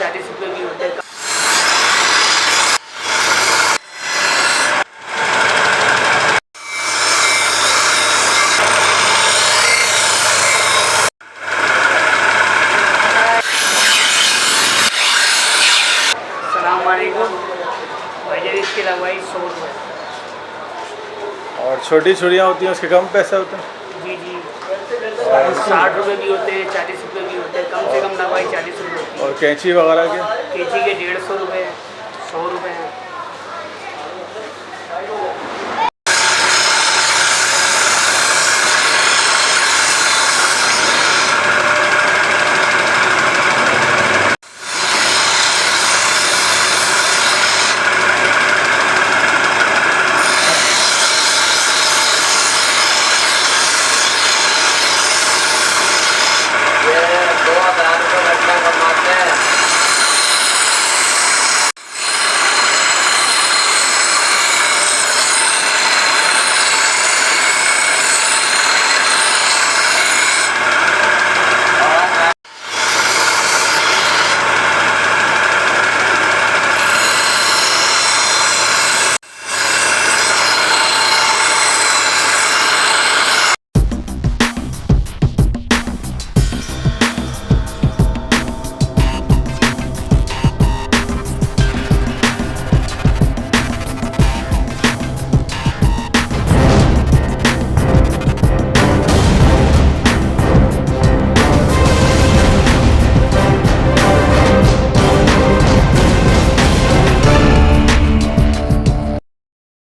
40 रुपये भी होते हैं। अस्सलाम वालेकुम भैया, इसकी लगवाई 100 रुपये। और छोटी छुरियाँ होती हैं उसके कम पैसे होते हैं? जी जी, 60 रुपये भी होते हैं, 40 रुपये भी होते हैं। कम से कम लगवाई 40 रुपये होती है। और कैंची वगैरह के? केजी के 150 रुपये, 100 रुपये हैं।